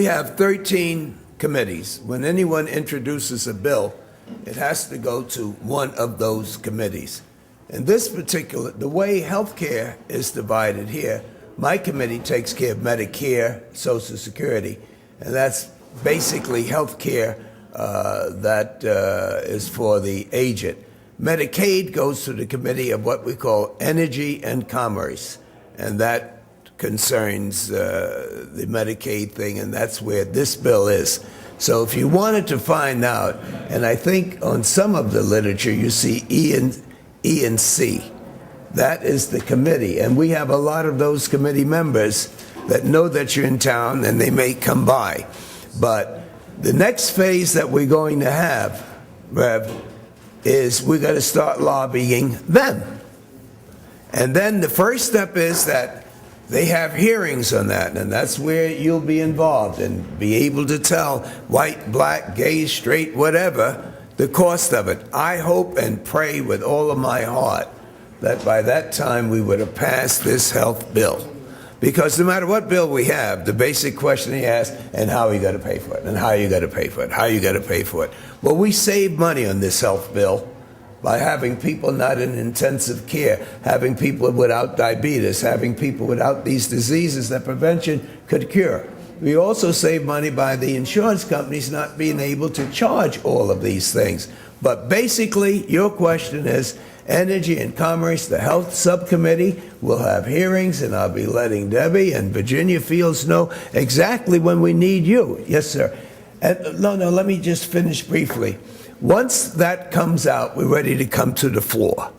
we have 13 committees. When anyone introduces a bill, it has to go to one of those committees. In this particular, the way health care is divided here, my committee takes care of Medicare, Social Security, and that's basically health care that is for the aged. Medicaid goes to the committee of what we call Energy and Commerce, and that concerns the Medicaid thing, and that's where this bill is. So if you wanted to find out, and I think on some of the literature you see E and C, that is the committee, and we have a lot of those committee members that know that you're in town and they may come by. But the next phase that we're going to have, Rev, is we're going to start lobbying them. And then the first step is that they have hearings on that, and that's where you'll be involved and be able to tell white, black, gay, straight, whatever, the cost of it. I hope and pray with all of my heart that by that time we would have passed this health bill. Because no matter what bill we have, the basic question he asks, and how are you going to pay for it, and how are you going to pay for it, how are you going to pay for it? Well, we save money on this health bill by having people not in intensive care, having people without diabetes, having people without these diseases that prevention could cure. We also save money by the insurance companies not being able to charge all of these things. But basically, your question is, Energy and Commerce, the Health Subcommittee will have hearings, and I'll be letting Debbie and Virginia Fields know exactly when we need you. Yes, sir. And, no, let me just finish briefly. Once that comes out, we're ready to come to the floor.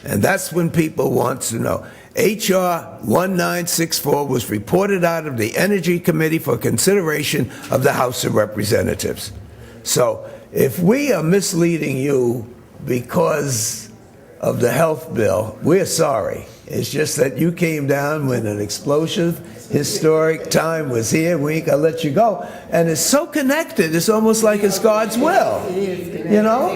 And that's when people want to know. H.R. 1964 was reported out of the Energy Committee for consideration of the House of Representatives. So if we are misleading you because of the health bill, we're sorry. It's just that you came down when an explosive, historic time was here. We ain't gonna let you go. And it's so connected, it's almost like it's God's will. You know?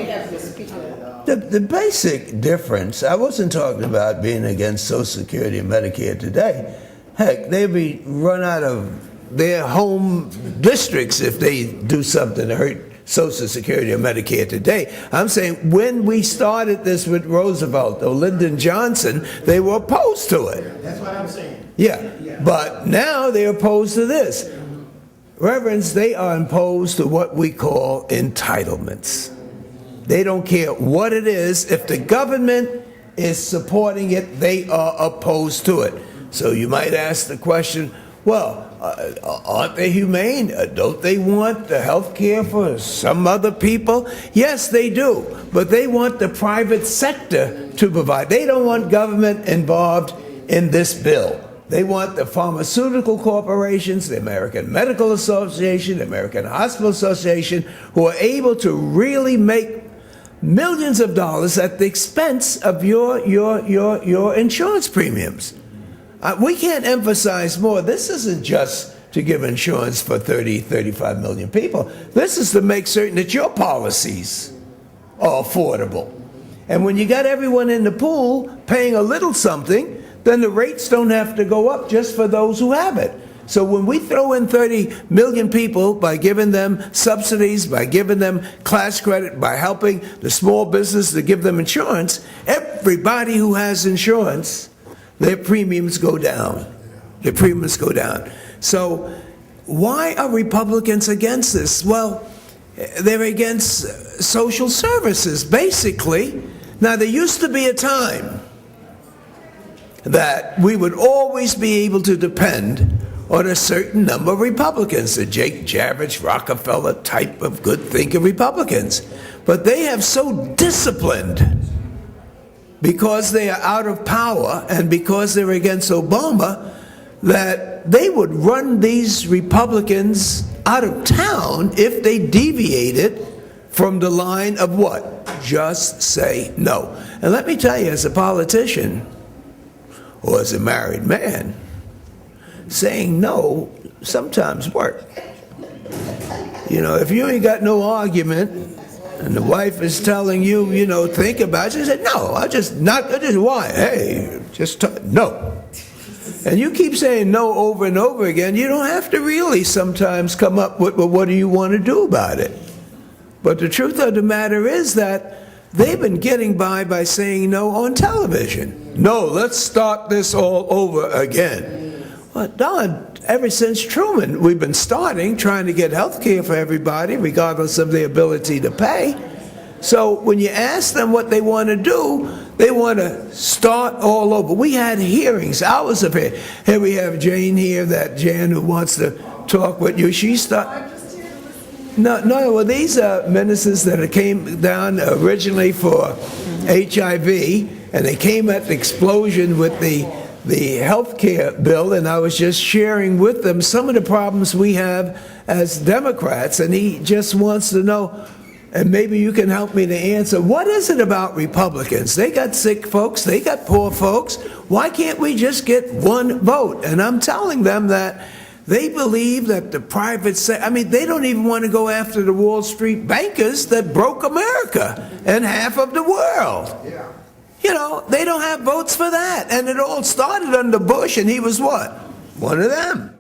The basic difference, I wasn't talking about being against Social Security and Medicare today. Heck, they'd be run out of their home districts if they do something to hurt Social Security or Medicare today. I'm saying when we started this with Roosevelt or Lyndon Johnson, they were opposed to it. That's what I'm saying. Yeah, but now they're opposed to this. Reverends, they are opposed to what we call entitlements. They don't care what it is. If the government is supporting it, they are opposed to it. So you might ask the question, well, aren't they humane? Don't they want the health care for some other people? Yes, they do. But they want the private sector to provide. They don't want government involved in this bill. They want the pharmaceutical corporations, the American Medical Association, the American Hospital Association, who are able to really make millions of dollars at the expense of your insurance premiums. We can't emphasize more. This isn't just to give insurance for 30, 35 million people. This is to make certain that your policies are affordable. And when you got everyone in the pool paying a little something, then the rates don't have to go up just for those who have it. So when we throw in 30 million people by giving them subsidies, by giving them class credit, by helping the small business to give them insurance, everybody who has insurance, their premiums go down. Their premiums go down. So why are Republicans against this? Well, they're against social services, basically. Now, there used to be a time that we would always be able to depend on a certain number of Republicans, the Jake Javits, Rockefeller type of good thinking Republicans. But they have so disciplined, because they are out of power and because they're against Obama, that they would run these Republicans out of town if they deviated from the line of what? Just say no. And let me tell you, as a politician or as a married man, saying no sometimes works. You know, if you ain't got no argument and the wife is telling you, you know, think about it, you say, no, I just not, I just why? Hey, just no. And you keep saying no over and over again. You don't have to really sometimes come up with, well, what do you want to do about it? But the truth of the matter is that they've been getting by saying no on television. No, let's start this all over again. Well, Don, ever since Truman, we've been trying to get health care for everybody, regardless of their ability to pay. So when you ask them what they want to do, they want to start all over. We had hearings, hours of it. Here we have Jane here, Jan who wants to talk with you. No, well, these are ministers that came down originally for HIV, and they came at the explosion with the health care bill, and I was just sharing with them some of the problems we have as Democrats, and he just wants to know, and maybe you can help me to answer, what is it about Republicans? They got sick folks, they got poor folks. Why can't we just get one vote? And I'm telling them that they believe that the private sector, they don't even want to go after the Wall Street bankers that broke America and half of the world. Yeah. They don't have votes for that. And it all started under Bush, and he was what? One of them.